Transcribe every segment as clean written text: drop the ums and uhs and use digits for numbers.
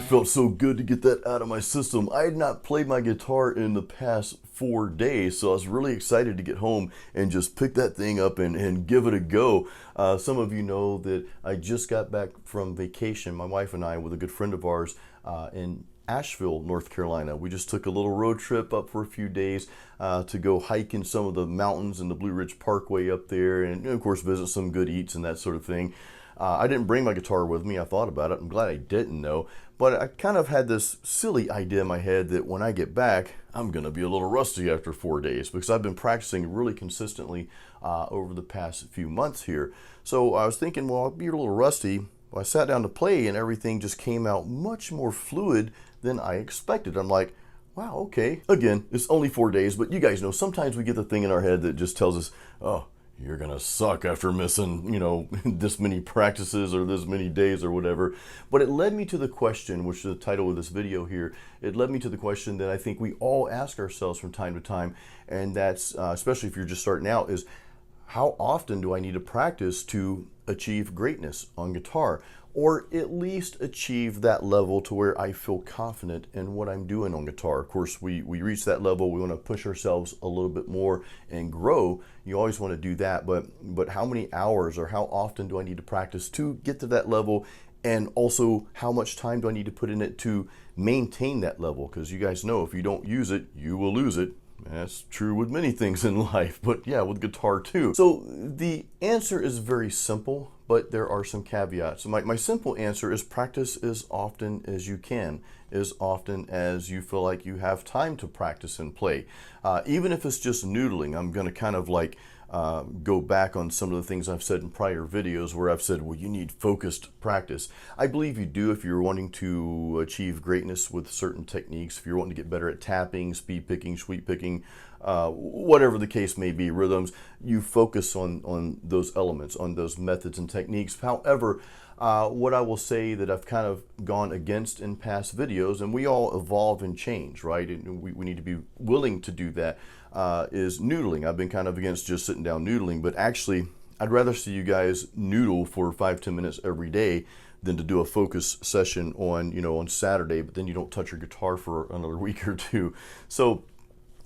Felt so good to get that out of my system. I had not played my guitar in the past 4 days, so I was really excited to get home and just pick that thing up and give it a go. Some of you know that I just got back from vacation, my wife and I, with a good friend of ours in Asheville, North Carolina. We just took a little road trip up for a few days to go hike in some of the mountains in the Blue Ridge Parkway up there, and of course visit some good eats and that sort of thing. I didn't bring my guitar with me. I thought about it. I'm glad I didn't, though. But I kind of had this silly idea in my head that when I get back, I'm going to be a little rusty after 4 days, because I've been practicing really consistently over the past few months here. So I was thinking, well, I'll be a little rusty. Well, I sat down to play and everything just came out much more fluid than I expected. I'm like, wow, okay. Again, it's only 4 days, but you guys know sometimes we get the thing in our head that just tells us, oh, you're gonna suck after missing, you know, this many practices or this many days or whatever. But it led me to the question, which is the title of this video here, it led me to the question that I think we all ask ourselves from time to time, and that's, especially if you're just starting out, is how often do I need to practice to achieve greatness on guitar? Or at least achieve that level to where I feel confident in what I'm doing on guitar. Of course, we reach that level, we want to push ourselves a little bit more and grow. You always want to do that, but how many hours or how often do I need to practice to get to that level? And also, how much time do I need to put in it to maintain that level? Because you guys know, if you don't use it, you will lose it. That's true with many things in life, but yeah, with guitar too. So the answer is very simple, but there are some caveats. My simple answer is practice as often as you can, as often as you feel like you have time to practice and play. Even if it's just noodling, I'm going to kind of like go back on some of the things I've said in prior videos where I've said, well, you need focused practice. I believe you do if you're wanting to achieve greatness with certain techniques, if you're wanting to get better at tapping, speed picking, sweep picking, whatever the case may be, rhythms, you focus on those elements, on those methods and techniques. However, what I will say that I've kind of gone against in past videos, and we all evolve and change, right? And we need to be willing to do that, is noodling. I've been kind of against just sitting down noodling, but actually I'd rather see you guys noodle for 5-10 minutes every day than to do a focus session on, you know, on Saturday, but then you don't touch your guitar for another week or two. So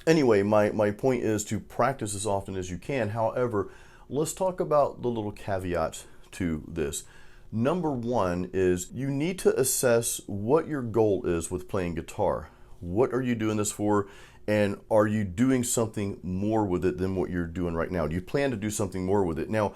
anyway, my point is to practice as often as you can. However, let's talk about the little caveats to this. Number one is you need to assess what your goal is with playing guitar. What are you doing this for? And are you doing something more with it than what you're doing right now? Do you plan to do something more with it? Now,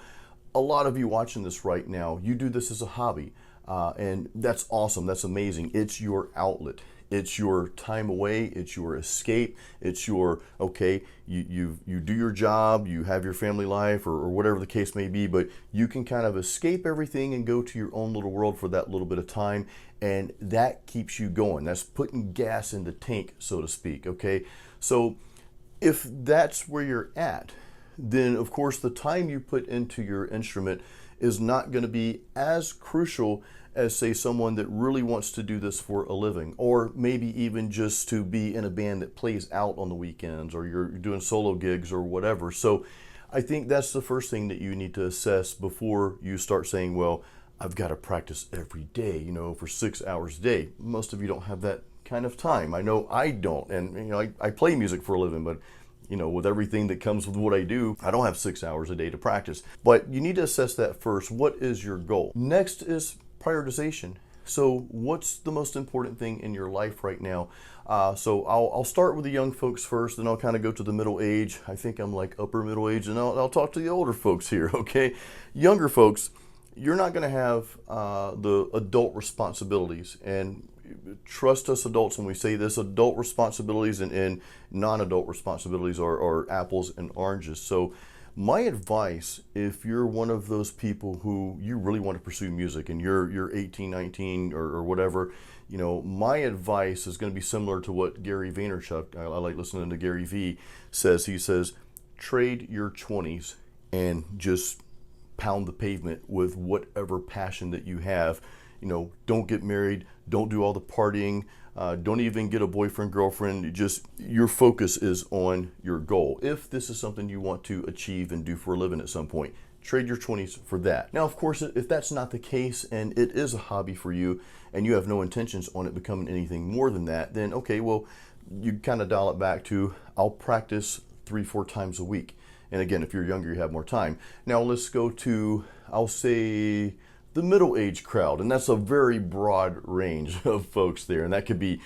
a lot of you watching this right now, you do this as a hobby. And that's awesome. That's amazing. It's your outlet. It's your time away. It's your escape. It's your, okay, you do your job, you have your family life or whatever the case may be, but you can kind of escape everything and go to your own little world for that little bit of time. And that keeps you going. That's putting gas in the tank, so to speak, okay? So if that's where you're at, then of course the time you put into your instrument is not going to be as crucial as, say, someone that really wants to do this for a living, or maybe even just to be in a band that plays out on the weekends, or you're doing solo gigs or whatever. So I think that's the first thing that you need to assess before you start saying, well, I've got to practice every day, you know, for 6 hours a day. Most of you don't have that kind of time. I know I don't, and you know, I play music for a living, but you know, with everything that comes with what I do, I don't have 6 hours a day to practice. But you need to assess that first. What is your goal? Next is prioritization. So what's the most important thing in your life right now? So I'll start with the young folks first, then I'll kind of go to the middle age. I think I'm like upper middle age, and I'll talk to the older folks here, okay? Younger folks, you're not going to have the adult responsibilities. And trust us adults when we say this, adult responsibilities and non-adult responsibilities are apples and oranges. So my advice, if you're one of those people who you really want to pursue music and you're 18, 19 or whatever, you know, my advice is going to be similar to what Gary Vaynerchuk, I like listening to Gary V, says. He says, trade your 20s and just pound the pavement with whatever passion that you have. You know, don't get married, don't do all the partying, don't even get a boyfriend, girlfriend. Just your focus is on your goal. If this is something you want to achieve and do for a living at some point, trade your 20s for that. Now, of course, if that's not the case and it is a hobby for you and you have no intentions on it becoming anything more than that, then okay, well, you kind of dial it back to, I'll practice 3-4 times a week. And again, if you're younger, you have more time. Now let's go to, I'll say, the middle-aged crowd, and that's a very broad range of folks there, and that could be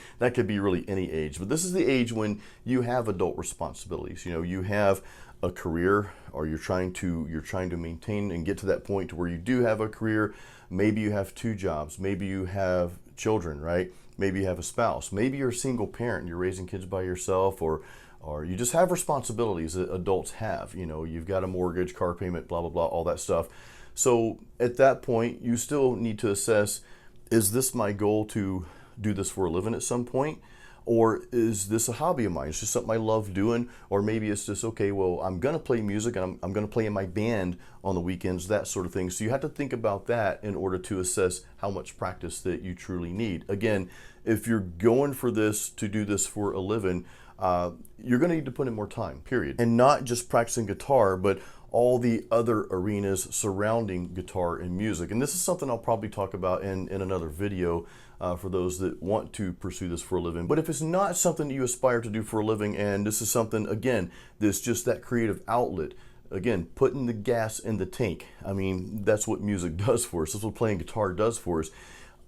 really any age. But this is the age when you have adult responsibilities. You know, you have a career, or you're trying to maintain and get to that point to where you do have a career. Maybe you have 2 jobs. Maybe you have children, right? Maybe you have a spouse. Maybe you're a single parent and you're raising kids by yourself, or you just have responsibilities that adults have. You know, you've got a mortgage, car payment, blah, blah, blah, all that stuff. So at that point, you still need to assess, is this my goal to do this for a living at some point? Or is this a hobby of mine? It's just something I love doing. Or maybe it's just, okay, well, I'm going to play music and I'm going to play in my band on the weekends, that sort of thing. So you have to think about that in order to assess how much practice that you truly need. Again, if you're going for this to do this for a living, you're going to need to put in more time, period. And not just practicing guitar, but all the other arenas surrounding guitar and music. And this is something I'll probably talk about in another video for those that want to pursue this for a living. But if it's not something that you aspire to do for a living, and this is something, again, that's just that creative outlet, again, putting the gas in the tank. I mean, that's what music does for us. That's what playing guitar does for us.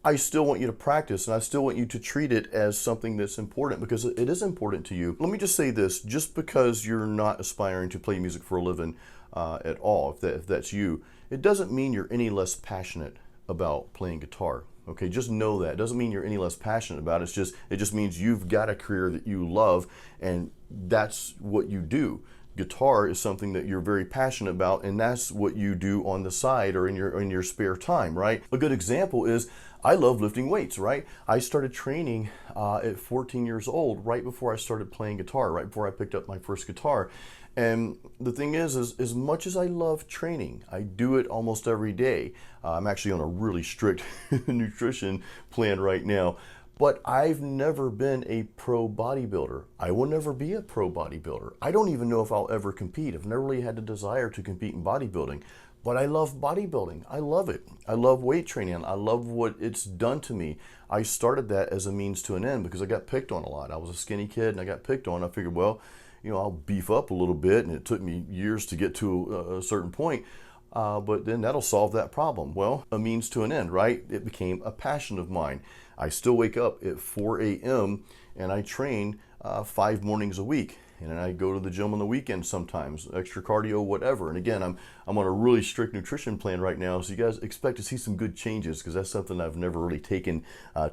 I still want you to practice, and I still want you to treat it as something that's important, because it is important to you. Let me just say this, just because you're not aspiring to play music for a living at all, if that's you, it doesn't mean you're any less passionate about playing guitar. Okay, just know that. It doesn't mean you're any less passionate about it. It just means you've got a career that you love, and that's what you do. Guitar is something that you're very passionate about, and that's what you do on the side or in your spare time, right? A good example is, I love lifting weights, right? I started training at 14 years old, right before I started playing guitar, right before I picked up my first guitar. And the thing is as much as I love training, I do it almost every day. I'm actually on a really strict nutrition plan right now. But I've never been a pro bodybuilder. I will never be a pro bodybuilder. I don't even know if I'll ever compete. I've never really had the desire to compete in bodybuilding. But I love bodybuilding. I love it. I love weight training. I love what it's done to me. I started that as a means to an end because I got picked on a lot. I was a skinny kid and I got picked on. I figured, well, you know, I'll beef up a little bit, and it took me years to get to a certain point. But then that'll solve that problem. Well, a means to an end, right? It became a passion of mine. I still wake up at 4 a.m. and I train 5 mornings a week. And then I go to the gym on the weekends sometimes, extra cardio, whatever. And again, I'm on a really strict nutrition plan right now, so you guys expect to see some good changes, because that's something I've never really taken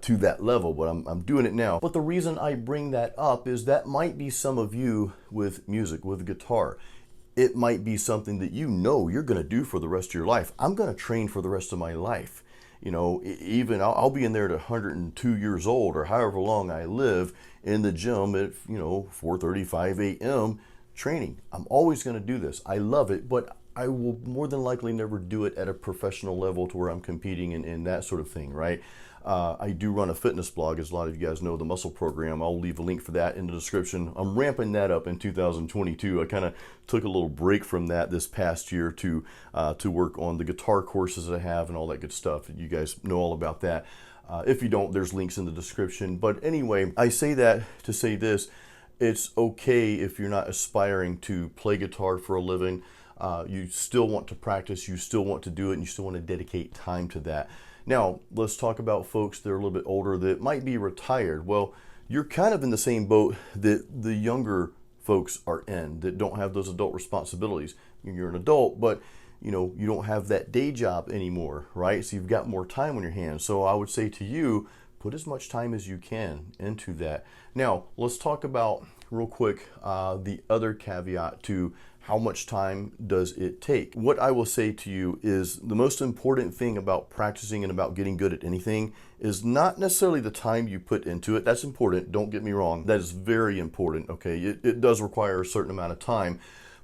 to that level, but I'm doing it now. But the reason I bring that up is that might be some of you with music, with guitar. It might be something that you know you're going to do for the rest of your life. I'm going to train for the rest of my life. You know, even I'll be in there at 102 years old or however long I live in the gym at, 4:35 a.m. training. I'm always going to do this. I love it, but I will more than likely never do it at a professional level to where I'm competing and that sort of thing, right? I do run a fitness blog, as a lot of you guys know, the Muscle Program. I'll leave a link for that in the description. I'm ramping that up in 2022. I kind of took a little break from that this past year to work on the guitar courses that I have and all that good stuff. You guys know all about that. If you don't, there's links in the description. But anyway, I say that to say this. It's okay if you're not aspiring to play guitar for a living. You still want to practice, you still want to do it, and you still want to dedicate time to that. Now, let's talk about folks that are a little bit older that might be retired. Well, you're kind of in the same boat that the younger folks are in that don't have those adult responsibilities. You're an adult, but you don't have that day job anymore, right? So you've got more time on your hands. So I would say to you, put as much time as you can into that. Now, let's talk about real quick the other caveat to how much time does it take. What I will say to you is the most important thing about practicing and about getting good at anything is not necessarily the time you put into it. That's important, don't get me wrong. That is very important, okay? It does require a certain amount of time,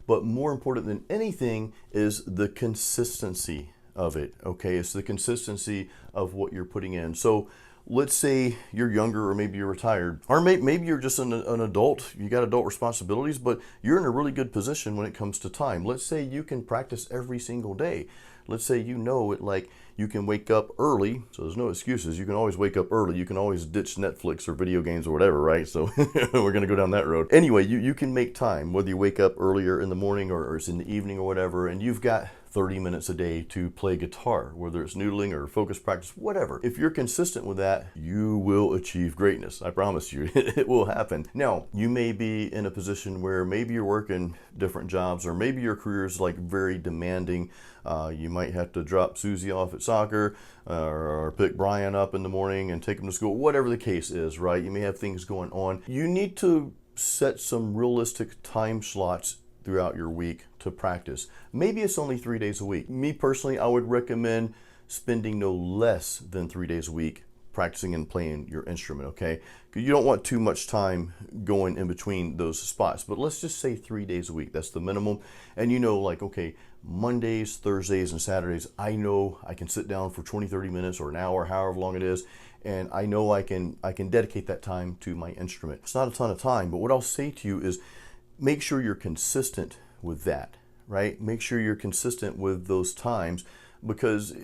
but more important than anything is the consistency of it, okay? It's the consistency of what you're putting in. So let's say you're younger, or maybe you're retired, or maybe you're just an adult, you got adult responsibilities, but you're in a really good position when it comes to time. Let's say you can practice every single day. Let's say like you can wake up early, so there's no excuses. You can always wake up early. You can always ditch Netflix or video games or whatever, right? So we're gonna go down that road. Anyway, you can make time, whether you wake up earlier in the morning or it's in the evening or whatever, and you've got 30 minutes a day to play guitar, whether it's noodling or focus practice, whatever. If you're consistent with that, you will achieve greatness. I promise you, it will happen. Now, you may be in a position where maybe you're working different jobs, or maybe your career is like very demanding. You might have to drop Susie off at soccer, or pick Brian up in the morning and take him to school, whatever the case is, right? You may have things going on. You need to set some realistic time slots throughout your week to practice. Maybe it's only 3 days a week. Me personally, I would recommend spending no less than 3 days a week practicing and playing your instrument, okay? Because you don't want too much time going in between those spots. But let's just say 3 days a week. That's the minimum. And like, okay, Mondays, Thursdays, and Saturdays, I know I can sit down for 20, 30 minutes or an hour, however long it is, and I know I can dedicate that time to my instrument. It's not a ton of time, but what I'll say to you is make sure you're consistent with that, right? Make sure you're consistent with those times, because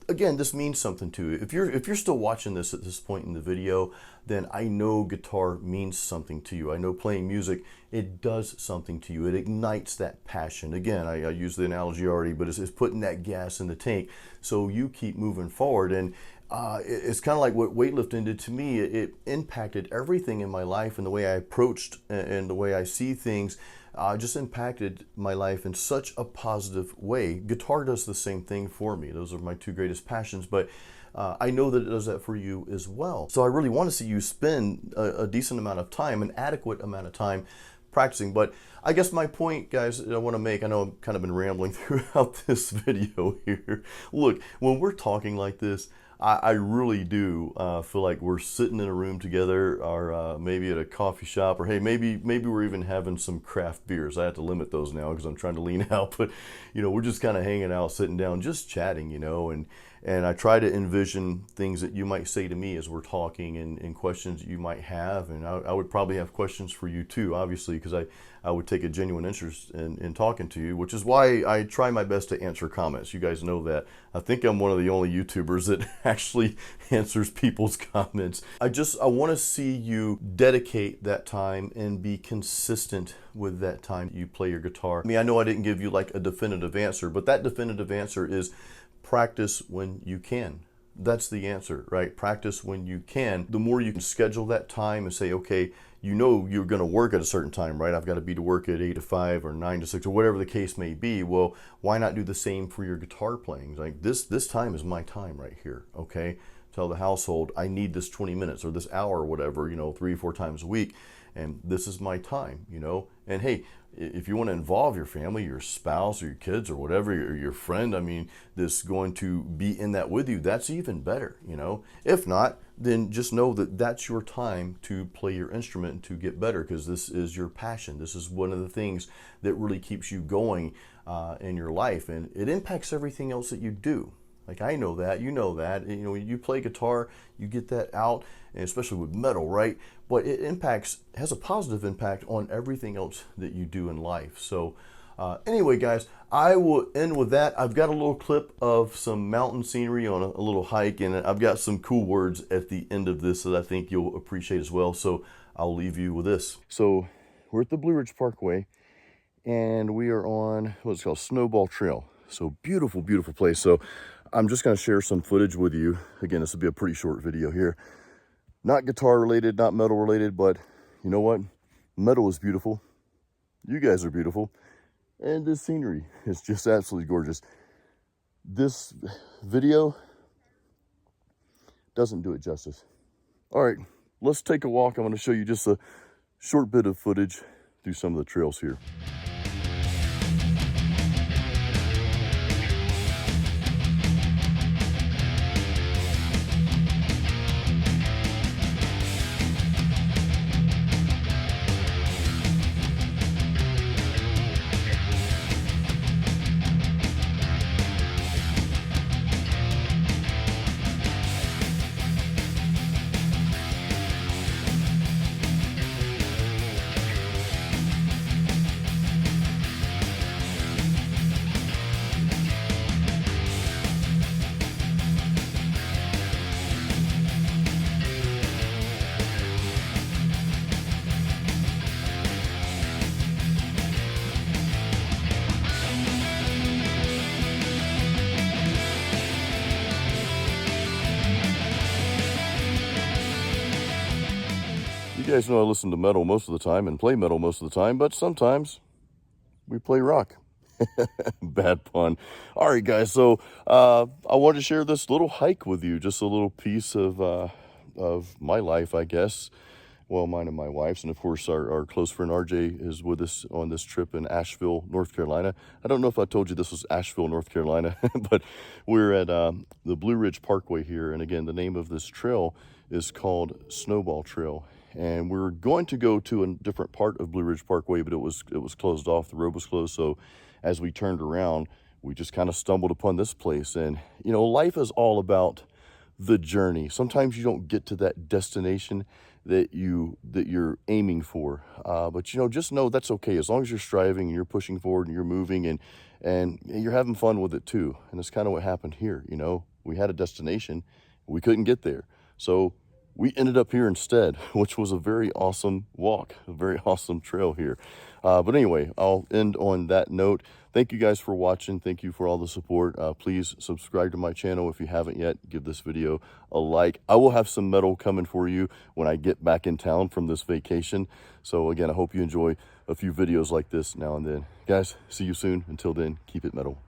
again, this means something to you. If you're still watching this at this point in the video, then I know guitar means something to you. I know playing music, it does something to you. It ignites that passion. Again, I used the analogy already, but it's putting that gas in the tank so you keep moving forward. And it's kind of like what weightlifting did to me. It impacted everything in my life, and the way I approached and the way I see things just impacted my life in such a positive way. Guitar does the same thing for me. Those are my two greatest passions, but I know that it does that for you as well. So I really want to see you spend a decent amount of time, an adequate amount of time practicing. But I guess my point, guys, that I want to make, I know I've kind of been rambling throughout this video here. Look, when we're talking like this, I really do feel like we're sitting in a room together, or maybe at a coffee shop, or hey, maybe we're even having some craft beers. I have to limit those now because I'm trying to lean out, but we're just kind of hanging out, sitting down, just chatting, and I try to envision things that you might say to me as we're talking, and questions that you might have, and I would probably have questions for you too, obviously, because I would take a genuine interest in talking to you, which is why I try my best to answer comments. You guys know that. I think I'm one of the only YouTubers that actually answers people's comments. I want to see you dedicate that time and be consistent with that time you play your guitar. I mean, I know I didn't give you like a definitive answer, but that definitive answer is practice when you can. That's the answer, right? Practice when you can. The more you can schedule that time and say, okay, you're going to work at a certain time, right? I've got to be to work at 8 to 5 or 9 to 6 or whatever the case may be. Well, why not do the same for your guitar playing? Like this time is my time right here, okay? Tell the household I need this 20 minutes or this hour or whatever, 3 or 4 times a week, and this is my time, And hey, if you want to involve your family, your spouse or your kids or whatever, your friend, I mean, that's going to be in that with you, that's even better, If not, then just know that that's your time to play your instrument and to get better, because this is your passion. This is one of the things that really keeps you going in your life, and it impacts everything else that you do. Like, I know that, you know that, you play guitar, you get that out, and especially with metal, right? But it has a positive impact on everything else that you do in life. So anyway, guys, I will end with that. I've got a little clip of some mountain scenery on a little hike, and I've got some cool words at the end of this that I think you'll appreciate as well. So I'll leave you with this. So we're at the Blue Ridge Parkway, and we are on what's called Snowball Trail. So beautiful, beautiful place. So I'm just going to share some footage with you. Again, this will be a pretty short video here. Not guitar related, not metal related, but you know what? Metal is beautiful. You guys are beautiful. And this scenery is just absolutely gorgeous. this video doesn't do it justice. All right, let's take a walk. I'm going to show you just a short bit of footage through some of the trails here. You guys know I listen to metal most of the time and play metal most of the time, but sometimes we play rock. Bad pun. All right, guys, so I wanted to share this little hike with you, just a little piece of my life, I guess. Well, mine and my wife's, and of course our close friend RJ is with us on this trip in Asheville, North Carolina. I don't know if I told you this was Asheville, North Carolina, but we're at the Blue Ridge Parkway here, and again, the name of this trail is called Snowball Trail. And we were going to go to a different part of Blue Ridge Parkway, but it was closed off. The road was closed. So as we turned around, we just kind of stumbled upon this place. And, you know, life is all about the journey. Sometimes you don't get to that destination that you're aiming for. But, you know, just know that's okay. As long as you're striving and you're pushing forward and you're moving and you're having fun with it too. And that's kind of what happened here. You know, we had a destination. We couldn't get there. So we ended up here instead, which was a very awesome walk, a very awesome trail here. But anyway, I'll end on that note. Thank you guys for watching. Thank you for all the support. Please subscribe to my channel if you haven't yet. Give this video a like. I will have some metal coming for you when I get back in town from this vacation. So again, I hope you enjoy a few videos like this now and then. Guys, see you soon. Until then, keep it metal.